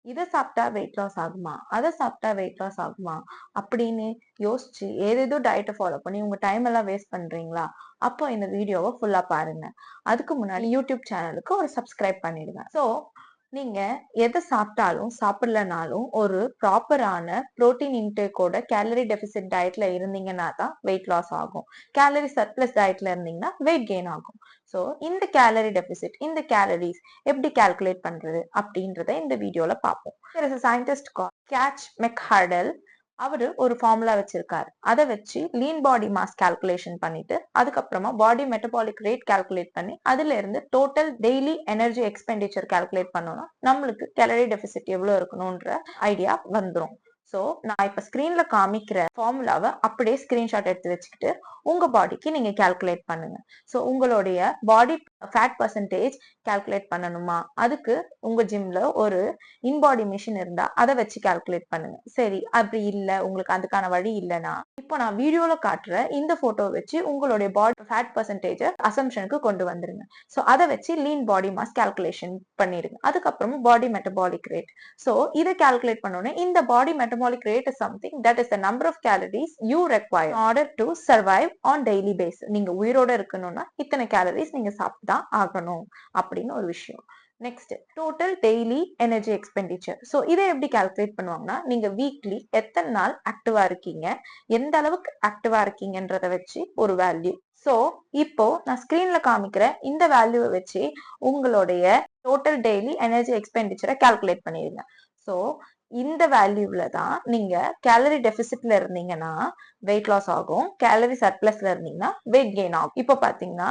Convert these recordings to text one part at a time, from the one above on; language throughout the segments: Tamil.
இதை சாப்பிட்டா வெயிட் லாஸ் ஆகுமா, அதை சாப்பிட்டா வெயிட் லாஸ் ஆகுமா அப்படின்னு யோசிச்சு ஏதேதோ டயட்டை ஃபாலோ பண்ணி உங்க டைம் எல்லாம் வேஸ்ட் பண்றீங்களா? அப்போ இந்த வீடியோவை ஃபுல்லா பாருங்க. அதுக்கு முன்னாடி யூடியூப் சேனலுக்கு ஒரு சப்ஸ்கிரைப் பண்ணிடுங்க. ஸோ நீங்க எதை சாப்பிட்டாலும் சாப்பிடலனாலும் ஒரு ப்ராப்பரான புரோட்டீன் இன்டேக்கோட கேலரி டெபிசிட் டயட்ல இருந்தீங்கன்னா தான் வெயிட் லாஸ் ஆகும். கேலரி சர்ப்ளஸ் டயட்ல இருந்தீங்கன்னா வெயிட் கெயின் ஆகும். ஸோ இந்த கேலரி டெபிசிட், இந்த கேலரிஸ் எப்படி கால்குலேட் பண்றது அப்படின்றத இந்த வீடியோல பார்ப்போம். There is a scientist called Catch McHardle. அவரு ஒரு ஃபார்முலா வச்சிருக்காரு. அதை வச்சு லீன் பாடி மாஸ் கால்குலேஷன் பண்ணிட்டு அதுக்கப்புறமா பாடி மெட்டபாலிக் ரேட் கால்குலேட் பண்ணி அதுல இருந்து total daily energy expenditure calculate பண்ணோம்னா நம்மளுக்கு கேலரி டெபிசிட் எவ்வளவு இருக்கணும்ன்ற ஐடியா வந்துடும். ஸோ நான் இப்ப ஸ்கிரீன்ல காமிக்கிற ஃபார்முலாவை அப்படியே ஸ்கிரீன்ஷாட் எடுத்து வச்சுக்கிட்டு உங்க பாடிக்கு நீங்க கால்குலேட் பண்ணுங்க. ஸோ உங்களுடைய பாடி ஃபேட் பர்சன்டேஜ் கால்குலேட் பண்ணணுமா, அதுக்கு உங்க ஜிம்ல ஒரு இன்பாடி மிஷின் இருந்தா அதை வச்சு கால்குலேட் பண்ணுங்க. சரி, அப்படி இல்ல, உங்களுக்கு அதுக்கான வழி இல்லைன்னா இப்போ நான் வீடியோல காட்டுற இந்த போட்டோ வச்சு உங்களுடைய பாடி ஃபேட் பர்சன்டேஜ் அசம்ஷனுக்கு கொண்டு வந்துருங்க. ஸோ அதை வச்சு லீன் பாடி மாஸ் கால்குலேஷன் பண்ணிடுங்க. அதுக்கப்புறமா பாடி மெட்டபாலிக் ரேட். ஸோ இதை கால்குலேட் பண்ணோன்னே இந்த body metabolic rate is something that is the number of calories you require in order to survive on daily basis. நீங்க உயிரோட இருக்கணும்னா இத்தனை கேலரிஸ் நீங்க சாப்பிட்டுதான் ஆகணும் அப்படின்னு ஒரு விஷயம். Next, total daily energy expenditure. So இதை எப்படி கால்குலேட் பண்ணுவாங்கன்னா, நீங்க வீக்லி எத்தனை நாள் ஆக்டிவா இருக்கீங்க, எந்த அளவுக்கு ஆக்டிவா இருக்கீங்கன்றத வச்சு ஒரு வேல்யூ. ஸோ இப்போ நான் ஸ்கிரீன்ல காமிக்கிற இந்த வேல்யூவை வச்சு உங்களுடைய டோட்டல் டெய்லி எனர்ஜி எக்ஸ்பெண்டிச்சரை கால்குலேட் பண்ணிடுங்க. ஸோ இந்த வேல்யூல தான் நீங்க கேலரி டெபிசிட்ல இருந்தீங்கன்னா வெயிட் லாஸ் ஆகும், கேலரி சர்ப்ளஸ்ல இருந்தீங்கன்னா வெயிட் கெயின் ஆகும். இப்போ பாத்தீங்கன்னா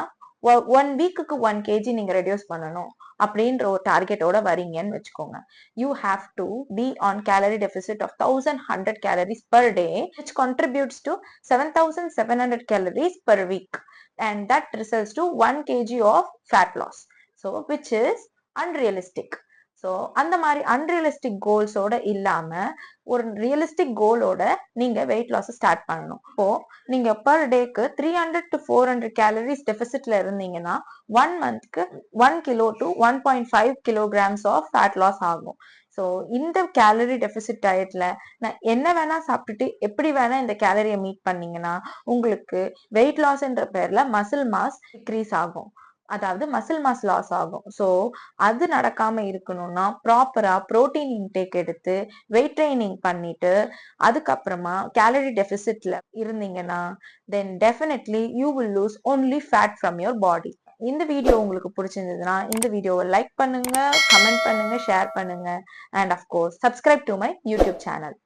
1 வீக்குக்கு 1 kg நீங்க ரெடியூஸ் பண்ணணும் அப்படின்ற ஒரு டார்கெட்டோட வரீங்கன்னு வச்சுக்கோங்க. You have to be on calorie deficit of 1100 calories per day, which contributes to 7700 calories per week, and that results to 1 kg of fat loss. So which is unrealistic. So அந்த மாதிரி அன்ரியலிஸ்டிக் கோல்ஸோட இல்லாம ஒரு ரியலிஸ்டிக் கோலோட நீங்க வெயிட் லாஸ் ஸ்டார்ட் பண்ணணும். இப்போ நீங்க பர் டேக்கு 300 to 400 கேலரிஸ் டெபிசிட்ல இருந்தீங்கன்னா 1 மந்த்க்கு 1 kilo to 1.5 kilograms of fat loss ஆகும். ஸோ இந்த கேலரி டெபிசிட் டயட்ல நான் என்ன வேணா சாப்பிட்டுட்டு எப்படி வேணா இந்த கேலரியை மீட் பண்ணீங்கன்னா உங்களுக்கு வெயிட் லாஸ்ன்ற பேர்ல மசில் மாஸ் டிக்ரீஸ் ஆகும், அதாவது மசில் மாஸ் லாஸ் ஆகும். ஸோ அது நடக்காம இருக்கணும்னா ப்ராப்பரா புரோட்டீன் இன்டேக் எடுத்து வெயிட் ட்ரைனிங் பண்ணிட்டு அதுக்கப்புறமா கேலரி டெபிசிட்ல இருந்தீங்கன்னா then definitely you will lose only fat from your body. இந்த வீடியோ உங்களுக்கு பிடிச்சிருந்ததுன்னா இந்த வீடியோவை லைக் பண்ணுங்க, கமெண்ட் பண்ணுங்க, ஷேர் பண்ணுங்க, and of course subscribe to my YouTube channel.